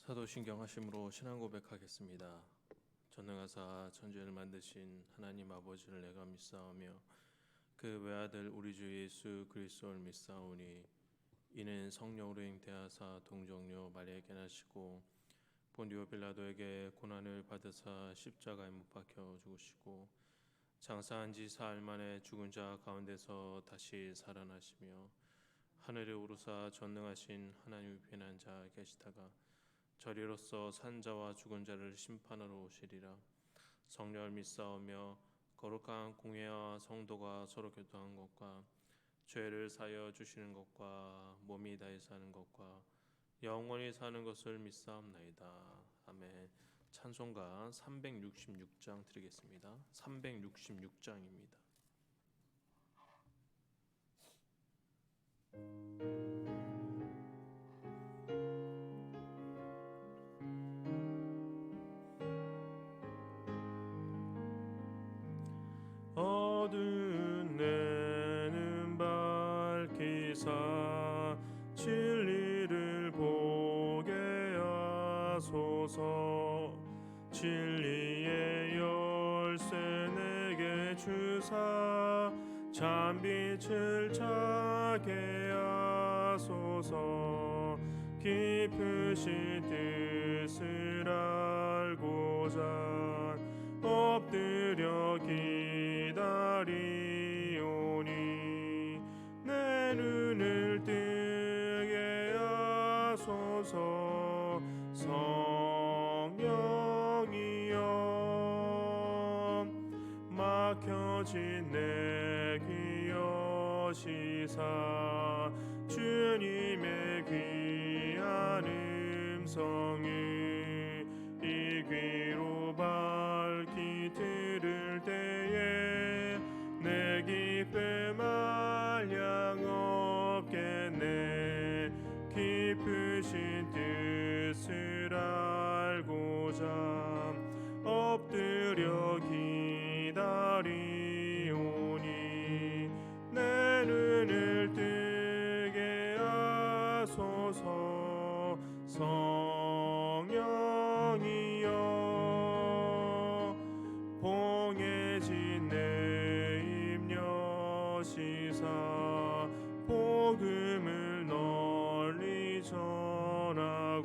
사도신경 하심으로 신앙 고백하겠습니다. 전능하사 천지를 만드신 하나님 아버지를 내가 믿사오며 그 외아들 우리 주 예수 그리스도를 믿사오니 이는 성령으로 잉태하사 동정녀 마리아에게 나시고 본디오 빌라도에게 고난을 받으사 십자가에 못 박혀 죽으시고 장사한 지 사흘 만에 죽은 자 가운데서 다시 살아나시며 하늘에 오르사 전능하신 하나님의 편한 자 계시다가 저리로서 산자와 죽은 자를 심판하러 오시리라. 성령을 믿사오며 거룩한 공회와 성도가 서로 교통한 것과 죄를 사여 주시는 것과 몸이 다해 사는 것과 영원히 사는 것을 믿사옵나이다. 아멘. 찬송가 366장 드리겠습니다. 366장입니다. 어두운 내는 밝히사 진리를 보게 하소서. 진리의 열쇠 내게 주사 참빛을 찾게 하소서. 깊으신 뜻을 알고자 엎드려 기다리오니 내 눈을 뜨게 하소서. 성령이여 막혀진 내 귀 여시사 주님의 귀한 음성을 이 귀로 밝히 들을 때에 내 기쁨 한량 없겠네. 깊으신 뜻을 알고자 엎드려 기다리오니 내 눈을 뜨게 하소서. 성령이여 봉해진 내 입 여시사 복음을 널리 전하고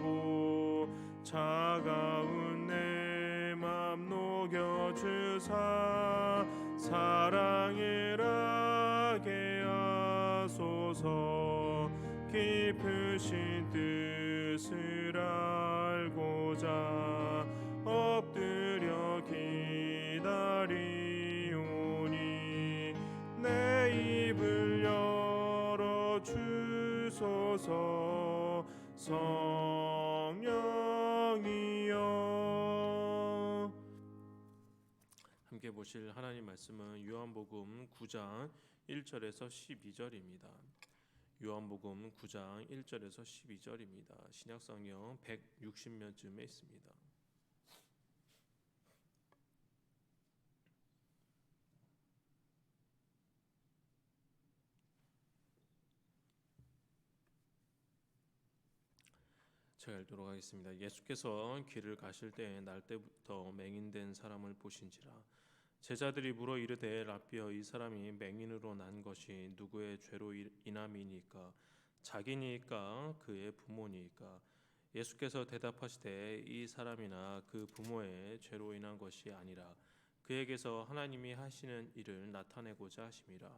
차가운 내 맘 녹여주사 사랑을 하게 하소서. 깊으신 뜻을 알고자 엎드려 기다리오니 내 입을 열어 주소서. 성령이여. 함께 보실 하나님 말씀은 요한복음 9장 1절에서 12절입니다. 요한복음 9장 1절에서 12절입니다. 신약성경 160면쯤에 있습니다. 제가 읽도록 하겠습니다. 예수께서 길을 가실 때에 날 때부터 맹인된 사람을 보신지라. 제자들이 물어 이르되 라삐여 이 사람이 맹인으로 난 것이 누구의 죄로 인함이니까 자기니까 그의 부모니까. 예수께서 대답하시되 이 사람이나 그 부모의 죄로 인한 것이 아니라 그에게서 하나님이 하시는 일을 나타내고자 하심이라.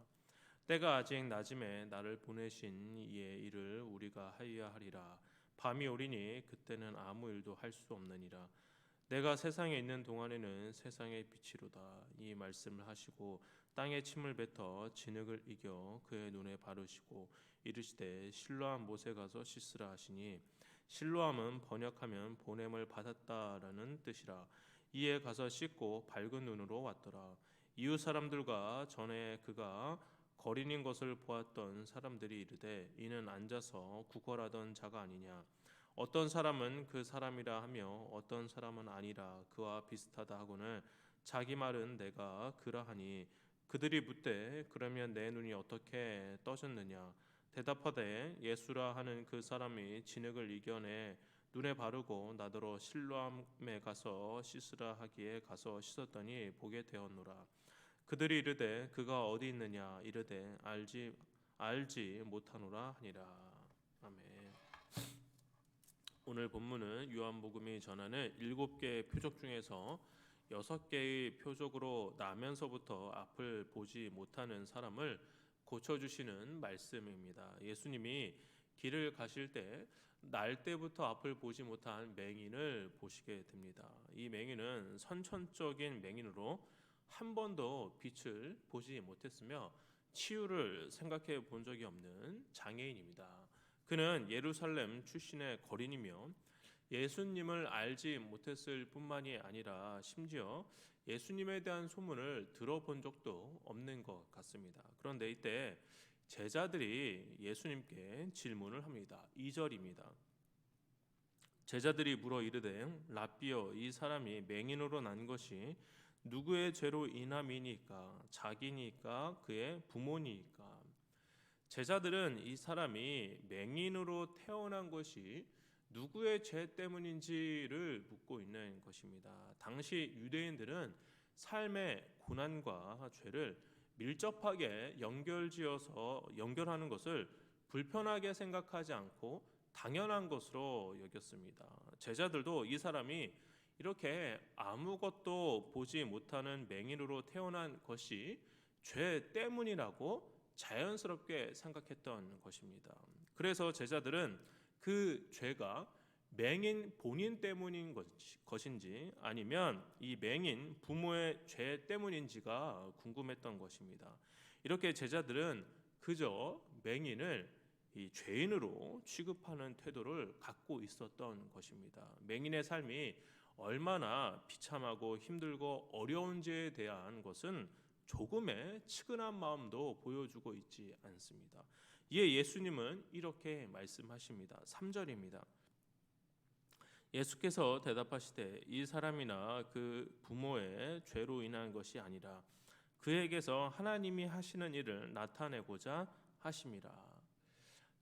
때가 아직 낮음에 나를 보내신 이의 일을 우리가 하여야 하리라. 밤이 오리니 그때는 아무 일도 할 수 없느니라. 내가 세상에 있는 동안에는 세상의 빛이로다. 이 말씀을 하시고 땅에 침을 뱉어 진흙을 이겨 그의 눈에 바르시고 이르시되 실로암 못에 가서 씻으라 하시니 실로암은 번역하면 보냄을 받았다라는 뜻이라. 이에 가서 씻고 밝은 눈으로 왔더라. 이웃 사람들과 전에 그가 거린인 것을 보았던 사람들이 이르되 이는 앉아서 구걸하던 자가 아니냐. 어떤 사람은 그 사람이라 하며 어떤 사람은 아니라 그와 비슷하다 하고는 자기 말은 내가 그라 하니 그들이 묻되 그러면 내 눈이 어떻게 떠졌느냐. 대답하되 예수라 하는 그 사람이 진흙을 이겨내 눈에 바르고 나더러 실로암에 가서 씻으라 하기에 가서 씻었더니 보게 되었노라. 그들이 이르되 그가 어디 있느냐 이르되 알지 못하노라 하니라. 아멘. 오늘 본문은 요한복음이 전하는 7개의 표적 중에서 6개의 표적으로 나면서부터 앞을 보지 못하는 사람을 고쳐주시는 말씀입니다. 예수님이 길을 가실 때 날때부터 앞을 보지 못한 맹인을 보시게 됩니다. 이 맹인은 선천적인 맹인으로 한 번도 빛을 보지 못했으며 치유를 생각해 본 적이 없는 장애인입니다. 그는 예루살렘 출신의 거린이며 예수님을 알지 못했을 뿐만이 아니라 심지어 예수님에 대한 소문을 들어본 적도 없는 것 같습니다. 그런데 이때 제자들이 예수님께 질문을 합니다. 2절입니다. 제자들이 물어 이르되 라삐여 이 사람이 맹인으로 난 것이 누구의 죄로 인함이니까 자기니까 그의 부모니까. 제자들은 이 사람이 맹인으로 태어난 것이 누구의 죄 때문인지를 묻고 있는 것입니다. 당시 유대인들은 삶의 고난과 죄를 밀접하게 연결하는 것을 불편하게 생각하지 않고 당연한 것으로 여겼습니다. 제자들도 이 사람이 이렇게 아무것도 보지 못하는 맹인으로 태어난 것이 죄 때문이라고 자연스럽게 생각했던 것입니다. 그래서 제자들은 그 죄가 맹인 본인 때문인 것인지 아니면 이 맹인 부모의 죄 때문인지가 궁금했던 것입니다. 이렇게 제자들은 그저 맹인을 이 죄인으로 취급하는 태도를 갖고 있었던 것입니다. 맹인의 삶이 얼마나 비참하고 힘들고 어려운지에 대한 것은 조금의 측은한 마음도 보여주고 있지 않습니다. 이에 예수님은 이렇게 말씀하십니다. 3절입니다. 예수께서 대답하시되 이 사람이나 그 부모의 죄로 인한 것이 아니라 그에게서 하나님이 하시는 일을 나타내고자 하심이라.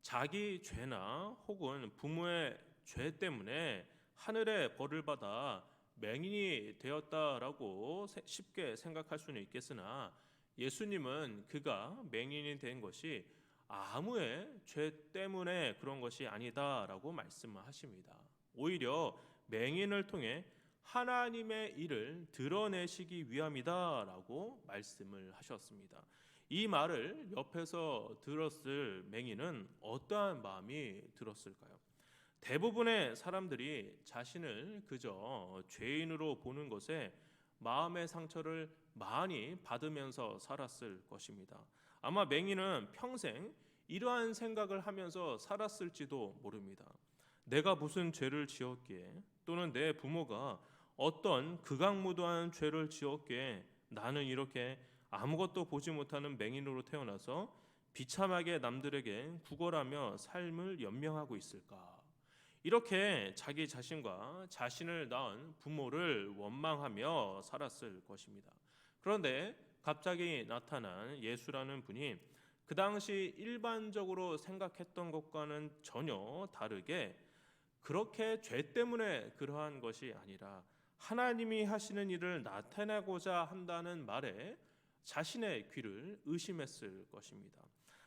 자기 죄나 혹은 부모의 죄 때문에 하늘의 벌을 받아 맹인이 되었다라고 쉽게 생각할 수는 있겠으나 예수님은 그가 맹인이 된 것이 아무의 죄 때문에 그런 것이 아니다라고 말씀하십니다. 오히려 맹인을 통해 하나님의 일을 드러내시기 위함이다라고 말씀을 하셨습니다. 이 말을 옆에서 들었을 맹인은 어떠한 마음이 들었을까요? 대부분의 사람들이 자신을 그저 죄인으로 보는 것에 마음의 상처를 많이 받으면서 살았을 것입니다. 아마 맹인은 평생 이러한 생각을 하면서 살았을지도 모릅니다. 내가 무슨 죄를 지었기에 또는 내 부모가 어떤 극악무도한 죄를 지었기에 나는 이렇게 아무것도 보지 못하는 맹인으로 태어나서 비참하게 남들에게 구걸하며 삶을 연명하고 있을까? 이렇게 자기 자신과 자신을 낳은 부모를 원망하며 살았을 것입니다. 그런데 갑자기 나타난 예수라는 분이 그 당시 일반적으로 생각했던 것과는 전혀 다르게 그렇게 죄 때문에 그러한 것이 아니라 하나님이 하시는 일을 나타내고자 한다는 말에 자신의 귀를 의심했을 것입니다.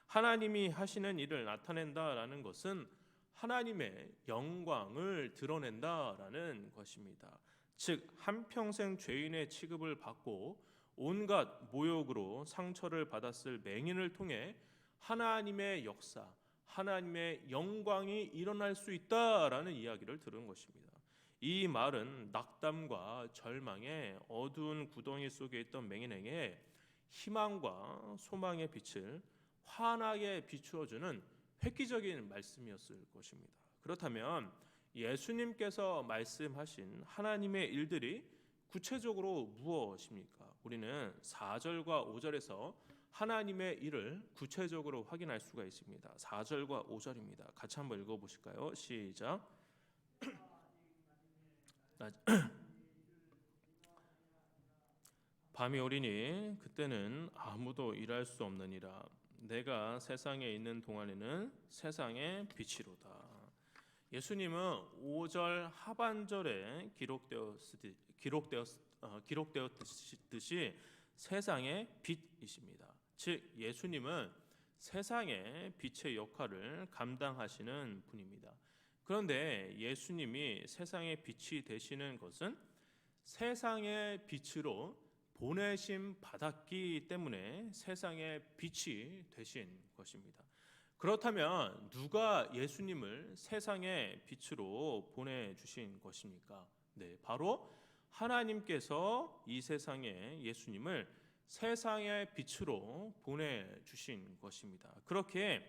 하나님이 하시는 일을 나타낸다라는 것은 하나님의 영광을 드러낸다라는 것입니다. 즉 한평생 죄인의 취급을 받고 온갖 모욕으로 상처를 받았을 맹인을 통해 하나님의 역사, 하나님의 영광이 일어날 수 있다라는 이야기를 들은 것입니다. 이 말은 낙담과 절망의 어두운 구덩이 속에 있던 맹인에게 희망과 소망의 빛을 환하게 비추어주는 획기적인 말씀이었을 것입니다. 그렇다면 예수님께서 말씀하신 하나님의 일들이 구체적으로 무엇입니까? 우리는 4절과 5절에서 하나님의 일을 구체적으로 확인할 수가 있습니다. 4절과 5절입니다. 같이 한번 읽어보실까요? 시작. 밤이 오리니 그때는 아무도 일할 수 없느니라. 내가 세상에 있는 동안에는 세상의 빛이로다. 예수님은 5절 하반절에 기록되었듯이 세상의 빛이십니다. 즉 예수님은 세상의 빛의 역할을 감당하시는 분입니다. 그런데 예수님이 세상의 빛이 되시는 것은 세상의 빛으로 보내심 받았기 때문에 세상의 빛이 되신 것입니다. 그렇다면 누가 예수님을 세상의 빛으로 보내주신 것입니까? 네, 바로 하나님께서 이 세상에 예수님을 세상의 빛으로 보내주신 것입니다. 그렇게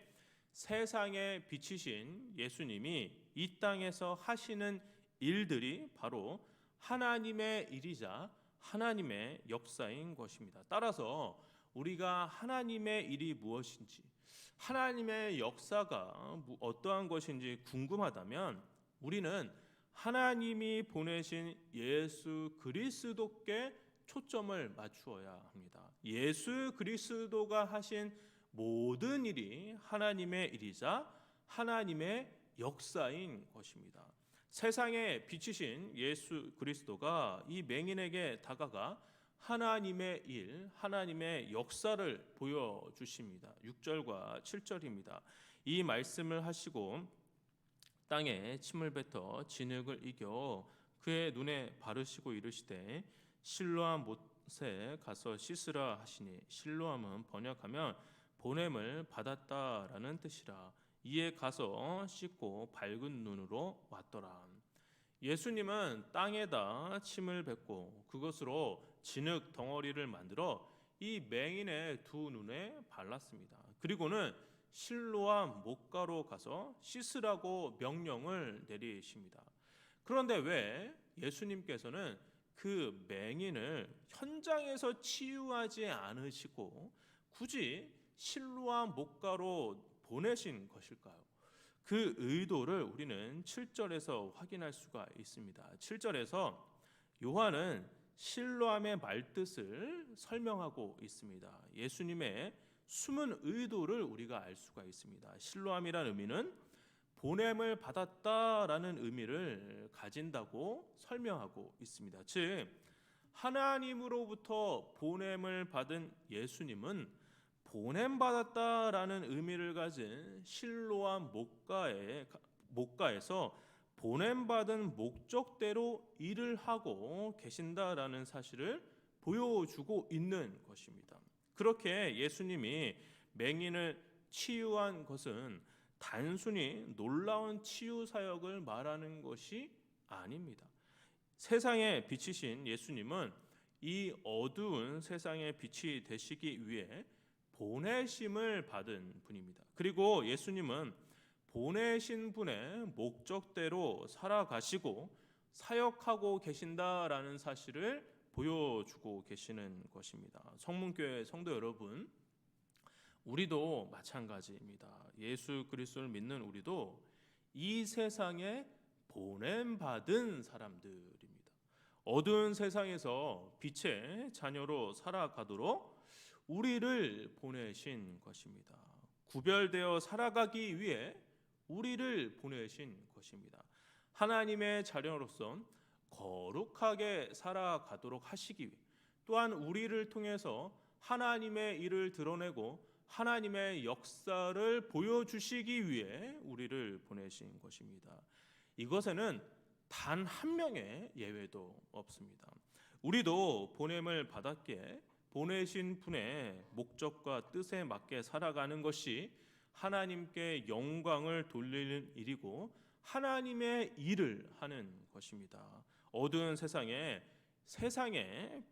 세상의 빛이신 예수님이 이 땅에서 하시는 일들이 바로 하나님의 일이자 하나님의 역사인 것입니다. 따라서 우리가 하나님의 일이 무엇인지, 하나님의 역사가 어떠한 것인지 궁금하다면 우리는 하나님이 보내신 예수 그리스도께 초점을 맞추어야 합니다. 예수 그리스도가 하신 모든 일이 하나님의 일이자 하나님의 역사인 것입니다. 세상에 비치신 예수 그리스도가 이 맹인에게 다가가 하나님의 일, 하나님의 역사를 보여주십니다. 6절과 7절입니다. 이 말씀을 하시고 땅에 침을 뱉어 진흙을 이겨 그의 눈에 바르시고 이르시되 실로암 못에 가서 씻으라 하시니, 실로암은 번역하면 보냄을 받았다라는 뜻이라. 이에 가서 씻고 밝은 눈으로 왔더라. 예수님은 땅에다 침을 뱉고 그것으로 진흙 덩어리를 만들어 이 맹인의 두 눈에 발랐습니다. 그리고는 실로암 못가로 가서 씻으라고 명령을 내리십니다. 그런데 왜 예수님께서는 그 맹인을 현장에서 치유하지 않으시고 굳이 실로암 못가로 보내신 것일까요? 그 의도를 우리는 7절에서 확인할 수가 있습니다. 7절에서 요한은 실로암의 말뜻을 설명하고 있습니다. 예수님의 숨은 의도를 우리가 알 수가 있습니다. 실로암이라는 의미는 보냄을 받았다라는 의미를 가진다고 설명하고 있습니다. 즉 하나님으로부터 보냄을 받은 예수님은 보냄받았다라는 의미를 가진 실로암 목가에서 보냄받은 목적대로 일을 하고 계신다라는 사실을 보여주고 있는 것입니다. 그렇게 예수님이 맹인을 치유한 것은 단순히 놀라운 치유 사역을 말하는 것이 아닙니다. 세상에 빛이신 예수님은 이 어두운 세상에 빛이 되시기 위해 보내심을 받은 분입니다. 그리고 예수님은 보내신 분의 목적대로 살아가시고 사역하고 계신다라는 사실을 보여주고 계시는 것입니다. 성문교회 성도 여러분, 우리도 마찬가지입니다. 예수 그리스도를 믿는 우리도 이 세상에 보냄받은 사람들입니다. 어두운 세상에서 빛의 자녀로 살아가도록 우리를 보내신 것입니다. 구별되어 살아가기 위해 우리를 보내신 것입니다. 하나님의 자녀로서 거룩하게 살아가도록 하시기 위해, 또한 우리를 통해서 하나님의 일을 드러내고 하나님의 역사를 보여주시기 위해 우리를 보내신 것입니다. 이것에는 단 한 명의 예외도 없습니다. 우리도 보냄을 받았기에 보내신 분의 목적과 뜻에 맞게 살아가는 것이 하나님께 영광을 돌리는 일이고 하나님의 일을 하는 것입니다. 어두운 세상에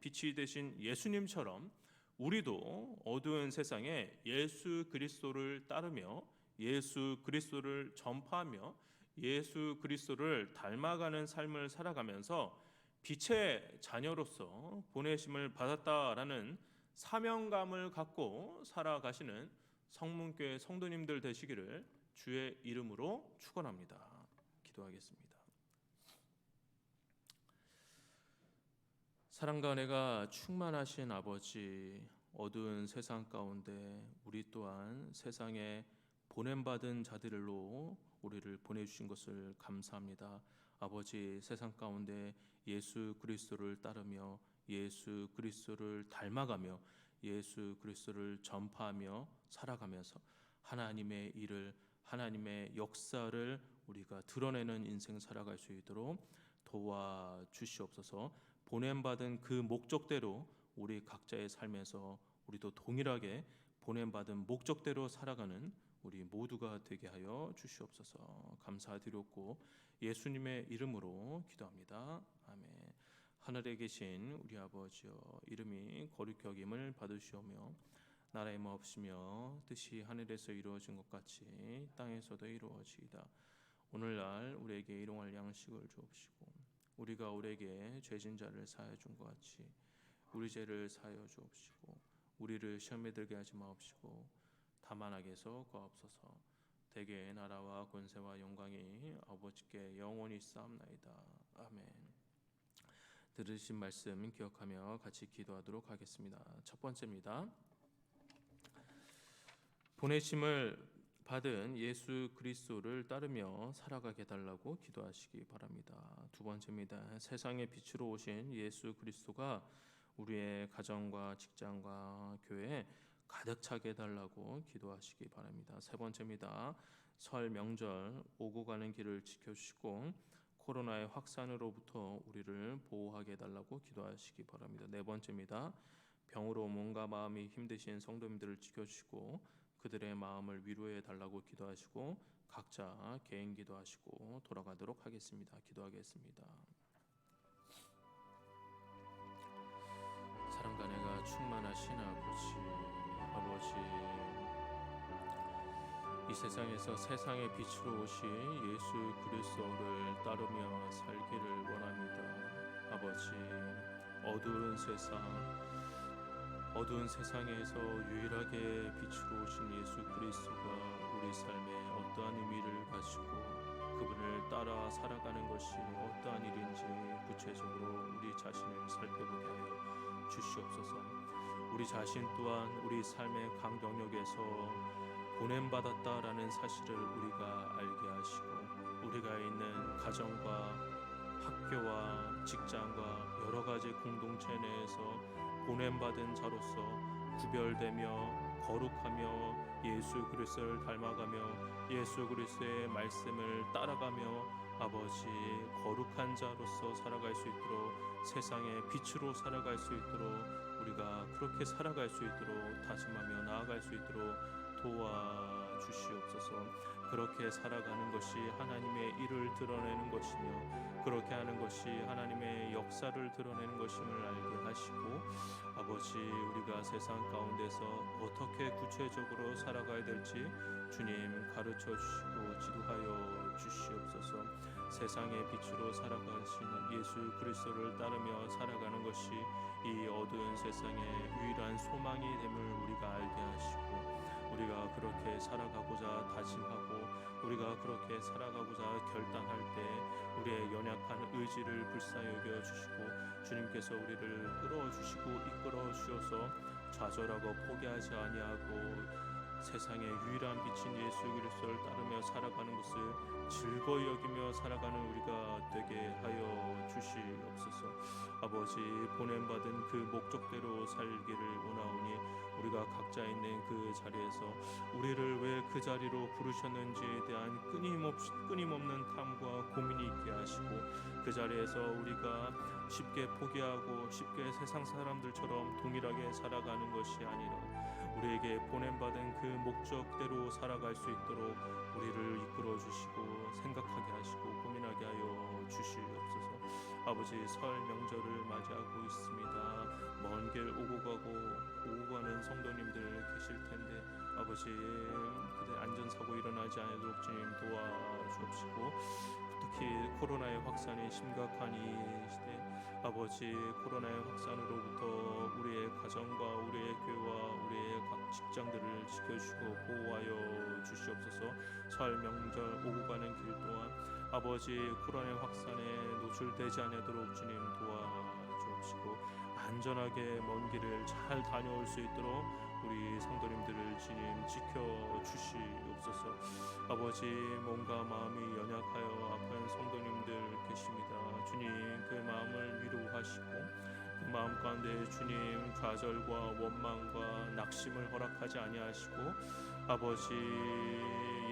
빛이 되신 예수님처럼 우리도 어두운 세상에 예수 그리스도를 따르며 예수 그리스도를 전파하며 예수 그리스도를 닮아가는 삶을 살아가면서 빛의 자녀로서 보내심을 받았다라는 사명감을 갖고 살아가시는 성문교회 성도님들 되시기를 주의 이름으로 축원합니다. 기도하겠습니다. 사랑과 은혜가 충만하신 아버지, 어두운 세상 가운데 우리 또한 세상에 보냄받은 자들로 우리를 보내주신 것을 감사합니다. 아버지, 세상 가운데 예수 그리스도를 따르며 예수 그리스도를 닮아가며 예수 그리스도를 전파하며 살아가면서 하나님의 일을, 하나님의 역사를 우리가 드러내는 인생 살아갈 수 있도록 도와주시옵소서. 보냄받은 그 목적대로 우리 각자의 삶에서 우리도 동일하게 보냄받은 목적대로 살아가는 우리 모두가 되게 하여 주시옵소서. 감사드렸고 예수님의 이름으로 기도합니다. 아멘. 하늘에 계신 우리 아버지여, 이름이 거룩히 여김을 받으시오며 나라의 마옵시며 뜻이 하늘에서 이루어진 것 같이 땅에서도 이루어지이다. 오늘날 우리에게 일용할 양식을 주옵시고 우리가 우리에게 죄진 자를 사하여 준 것 같이 우리 죄를 사하여 주옵시고 우리를 시험에 들게 하지 마옵시고 다만 악에서 구하옵소서. 대개 나라와 권세와 영광이 아버지께 영원히 있사옵나이다. 아멘. 들으신 말씀 기억하며 같이 기도하도록 하겠습니다. 첫 번째입니다. 보내심을 받은 예수 그리스도를 따르며 살아가게 해달라고 기도하시기 바랍니다. 두 번째입니다. 세상의 빛으로 오신 예수 그리스도가 우리의 가정과 직장과 교회에 가득 차게 해달라고 기도하시기 바랍니다. 세 번째입니다. 설 명절 오고 가는 길을 지켜주시고 코로나의 확산으로부터 우리를 보호하게 해달라고 기도하시기 바랍니다. 네 번째입니다. 병으로 몸과 마음이 힘드신 성도님들을 지켜주시고 그들의 마음을 위로해 달라고 기도하시고 각자 개인 기도하시고 돌아가도록 하겠습니다. 기도하겠습니다. 사랑과 은혜가 충만하신 아버지, 이 세상에서 세상의 빛으로 오신 예수 그리스도를 따르며 살기를 원합니다. 아버지, 어두운 세상에서 유일하게 빛으로 오신 예수 그리스도가 우리 삶에 어떠한 의미를 가지고 그분을 따라 살아가는 것이 어떠한 일인지 구체적으로 우리 자신을 살펴보게 하여 주시옵소서. 우리 자신 또한 우리 삶의 각 영역에서 보냄받았다라는 사실을 우리가 알게 하시고 우리가 있는 가정과 학교와 직장과 여러 가지 공동체 내에서 보냄받은 자로서 구별되며 거룩하며 예수 그리스도를 닮아가며 예수 그리스도의 말씀을 따라가며 아버지 거룩한 자로서 살아갈 수 있도록 세상의 빛으로 살아갈 수 있도록 우리가 그렇게 살아갈 수 있도록 다짐하며 나아갈 수 있도록 도와주시옵소서. 그렇게 살아가는 것이 하나님의 일을 드러내는 것이며 그렇게 하는 것이 하나님의 역사를 드러내는 것임을 알게 하시고 아버지, 우리가 세상 가운데서 어떻게 구체적으로 살아가야 될지 주님 가르쳐 주시고 지도하여 주시옵소서. 세상의 빛으로 살아가시는 예수 그리스도를 따르며 살아가는 것이 이 어두운 세상의 유일한 소망이 됨을 우리가 알게 하시고 우리가 그렇게 살아가고자 다짐하고 우리가 그렇게 살아가고자 결단할 때 우리의 연약한 의지를 불쌍히 여겨 주시고 주님께서 우리를 끌어주시고 이끌어 주셔서 좌절하고 포기하지 아니하고 세상의 유일한 빛인 예수 그리스도를 따르며 살아가는 것을 즐거이 여기며 살아가는 우리가 되게 하여 주시옵소서. 아버지, 보냄받은 그 목적대로 살기를 원하오니 우리가 각자 있는 그 자리에서 우리를 왜 그 자리로 부르셨는지에 대한 끊임없는 탐구와 고민이 있게 하시고 그 자리에서 우리가 쉽게 포기하고 쉽게 세상 사람들처럼 동일하게 살아가는 것이 아니라 우리에게 보냄받은 그 목적대로 살아갈 수 있도록 우리를 이끌어 주시고 생각하게 하시고 고민하게 하여 주시옵소서. 아버지, 설 명절을 맞이하고 있습니다. 먼 길 오고 가는 성도님들 계실 텐데 아버지, 그들 안전사고 일어나지 않도록 주님 도와주옵시고 특히 코로나의 확산이 심각한 이 시대 아버지, 코로나의 확산으로부터 우리의 가정과 우리의 교회와 우리의 각 직장들을 지켜주시고 보호하여 주시옵소서. 설 명절 오고 가는 길 동안 아버지, 코로나의 확산에 노출되지 않도록 주님 도와주옵시고 안전하게 먼 길을 잘 다녀올 수 있도록 우리 성도님들을 주님 지켜주시옵소서. 아버지 몸과 마음이 연약하여 아픈 성도님들 계십니다. 주님 그 마음을 위로하시고 그 마음 가운데 주님 좌절과 원망과 낙심을 허락하지 아니하시고 아버지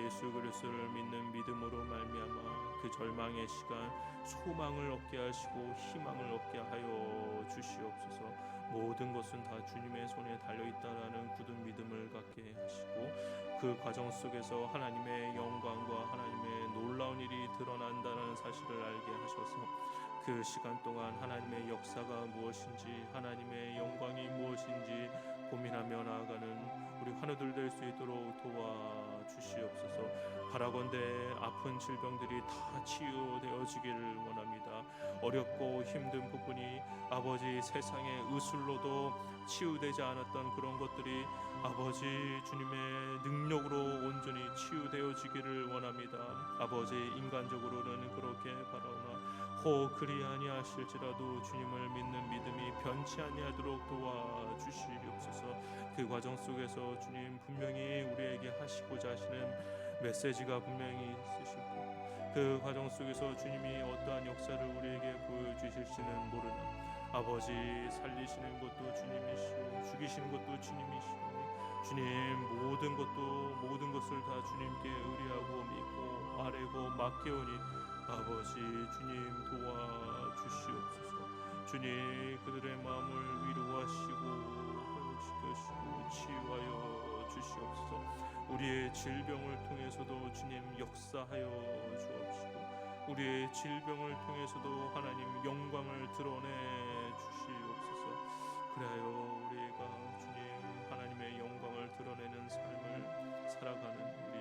예수 그리스도를 믿는 믿음으로 말미암아 그 절망의 시간 소망을 얻게 하시고 희망을 얻게 하여 주시옵소서. 모든 것은 다 주님의 손에 달려있다라는 굳은 믿음을 갖게 하시고 그 과정 속에서 하나님의 영광과 하나님의 놀라운 일이 드러난다는 사실을 알게 하셔서 그 시간 동안 하나님의 역사가 무엇인지 하나님의 영광이 무엇인지 고민하며 나아가는 우리 환우들 될 수 있도록 도와주시옵소서. 바라건대 아픈 질병들이 다 치유되어지기를 원합니다. 어렵고 힘든 부분이 아버지 세상의 의술로도 치유되지 않았던 그런 것들이 아버지 주님의 능력으로 온전히 치유되어지기를 원합니다. 아버지 인간적으로는 그렇게 바라오나 혹 그리 아니하실지라도 주님을 믿는 믿음이 변치 아니하도록 도와주시옵소서. 그 과정 속에서 주님 분명히 우리에게 하시고자 하시는 메시지가 분명히 있으시고 그 과정 속에서 주님이 어떠한 역사를 우리에게 보여주실지는 모르나 아버지 살리시는 것도 주님이시오 죽이시는 것도 주님이시오 주님 모든 것을 다 주님께 의뢰하고 믿고 아뢰고 맡겨오니 아버지 주님 도와주시옵소서. 주님 그들의 마음을 위로하시고 회복시켜주시고 치유하여 주시옵소서. 우리의 질병을 통해서도 주님 역사하여 주옵시고 우리의 질병을 통해서도 하나님 영광을 드러내 주시옵소서. 그래요 우리가 주님 하나님의 영광을 드러내는 삶을 살아가는